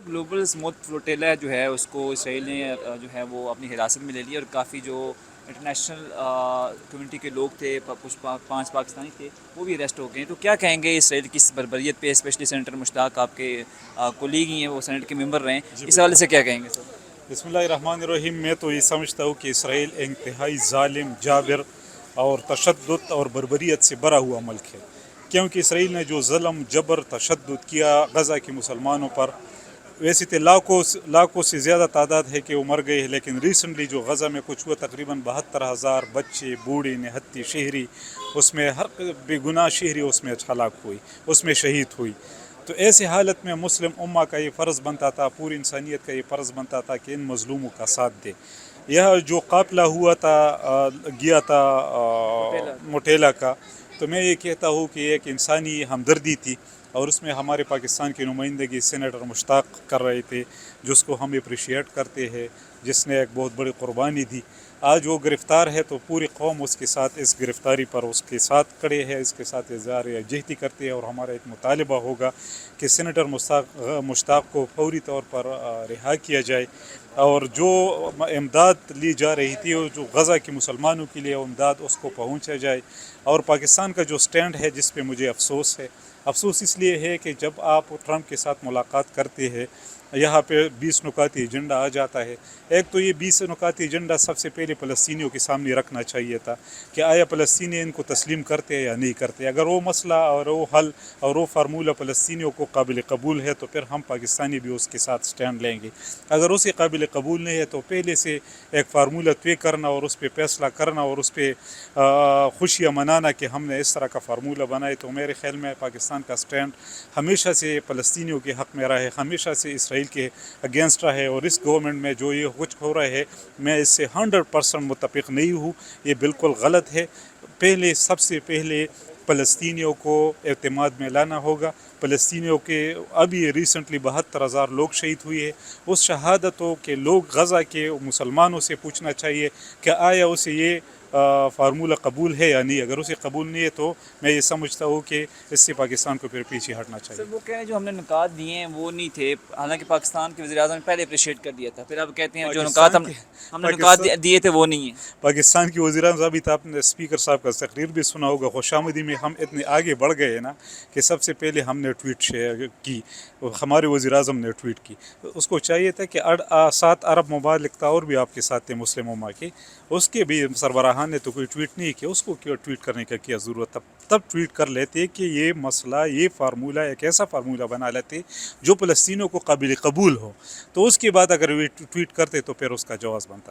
Global smooth flotilla جو ہے اس کو اسرائیل نے جو ہے وہ اپنی حراست میں لے لیا، اور کافی جو انٹرنیشنل کمیونٹی کے لوگ تھے، کچھ 5 پاکستانی تھے، وہ بھی اریسٹ ہو گئے ہیں۔ تو کیا کہیں گے اسرائیل کی اس بربریت پہ؟ اسپیشلی سینیٹر مشتاق آپ کے کولیگ ہی ہیں، وہ سینیٹ کے ممبر رہے ہیں، جی اس حوالے بالکل. سے کیا کہیں گے سر؟ بسم اللہ الرحمن الرحیم. میں تو یہ سمجھتا ہوں کہ اسرائیل انتہائی ظالم، جابر اور تشدد اور بربریت سے بھرا ہوا ملک ہے، کیونکہ اسرائیل نے جو ظلم، جبر، تشدد کیا غزہ کے مسلمانوں پر، ویسے تو لاکھوں سے زیادہ تعداد ہے کہ وہ مر گئے ہیں، لیکن ریسنٹلی جو غزہ میں کچھ ہوا، تقریباً 72,000 بچے، بوڑھے، نہتی، شہری، اس میں ہر بے گناہ شہری اس میں ہلاک ہوئی، اس میں شہید ہوئی. تو ایسی حالت میں مسلم امہ کا یہ فرض بنتا تھا، پوری انسانیت کا یہ فرض بنتا تھا کہ ان مظلوموں کا ساتھ دے. یہ جو قافلہ ہوا تھا، گیا تھا موٹیلا کا، تو میں یہ کہتا ہوں کہ ایک انسانی ہمدردی تھی، اور اس میں ہمارے پاکستان کی نمائندگی سینیٹر مشتاق کر رہے تھے، جس کو ہم اپریشیٹ کرتے ہیں، جس نے ایک بہت بڑی قربانی دی. آج وہ گرفتار ہے تو پوری قوم اس کے ساتھ، اس گرفتاری پر اس کے ساتھ کھڑے ہے، اس کے ساتھ اظہار یکجہتی کرتے ہیں، اور ہمارا ایک مطالبہ ہوگا کہ سینیٹر مشتاق کو فوری طور پر رہا کیا جائے، اور جو امداد لی جا رہی تھی، جو غزہ کے مسلمانوں کے لیے امداد، اس کو پہنچا جائے. اور پاکستان کا جو سٹینڈ ہے، جس پہ مجھے افسوس ہے، افسوس اس لیے ہے کہ جب آپ ٹرمپ کے ساتھ ملاقات کرتے ہیں، یہاں پہ 20 نکاتی ایجنڈا آ جاتا ہے. ایک تو یہ 20 نکاتی ایجنڈا سب سے پہلے فلسطینیوں کے سامنے رکھنا چاہیے تھا کہ آیا فلسطینی ان کو تسلیم کرتے ہیں یا نہیں کرتے. اگر وہ مسئلہ اور وہ حل اور وہ فارمولہ فلسطینیوں کو قابل قبول ہے، تو پھر ہم پاکستانی بھی اس کے ساتھ سٹینڈ لیں گے. اگر اسے قابل قبول نہیں ہے، تو پہلے سے ایک فارمولہ طے کرنا اور اس پہ فیصلہ کرنا اور اس پہ خوشیاں منانا کہ ہم نے اس طرح کا فارمولہ بنائے. تو میرے خیال میں پاکستان کا سٹینڈ ہمیشہ سے فلسطینیوں کے حق میں رہا ہے، ہمیشہ سے اسرائیل کے اگینسٹ رہا ہے. اور اس گورنمنٹ میں جو یہ کچھ ہو رہا ہے، میں اس سے 100% متفق نہیں ہوں. یہ بالکل غلط ہے. سب سے پہلے فلسطینیوں کو اعتماد میں لانا ہوگا. فلسطینیوں کے ابھی ریسنٹلی 72,000 لوگ شہید ہوئے ہیں. اس شہادتوں کے لوگ غزہ کے مسلمانوں سے پوچھنا چاہیے کہ آیا اسے یہ فارمولہ قبول ہے یا نہیں. اگر اسے قبول نہیں ہے، تو میں یہ سمجھتا ہوں کہ اس سے پاکستان کو پھر پیچھے ہٹنا سر چاہیے. وہ کہہ رہے ہیں جو ہم نے نکات دیے ہیں وہ نہیں تھے، حالانکہ پاکستان کے وزیر اعظم نے پہلے اپریشیٹ کر دیا تھا، پھر اب کہتے ہیں جو نکات ہم نے نکات پاکستان دیے تھے وہ نہیں ہیں. پاکستان کی وزیر اعظم، ابھی تو آپ نے اسپیکر صاحب کا تقریر بھی سنا ہوگا، خوش آمدی میں ہم اتنے آگے بڑھ گئے نا کہ سب سے پہلے ہم نے ٹویٹ شیئر کی، ہمارے وزیر اعظم نے ٹویٹ کی. اس کو چاہیے تھا کہ 7 ارب ممالک اور بھی آپ کے ساتھ تھے مسلم امہ کے، اس کے بھی سربراہان نے تو کوئی ٹویٹ نہیں کیا. اس کو کیا ٹویٹ کرنے کا کیا ضرورت؟ تب ٹویٹ کر لیتے کہ یہ مسئلہ، یہ فارمولہ ایک ایسا فارمولہ بنا لیتے جو فلسطینیوں کو قابل قبول ہو. تو اس کے بعد اگر وہ ٹویٹ کرتے تو پھر اس کا جواز بنتا تھا.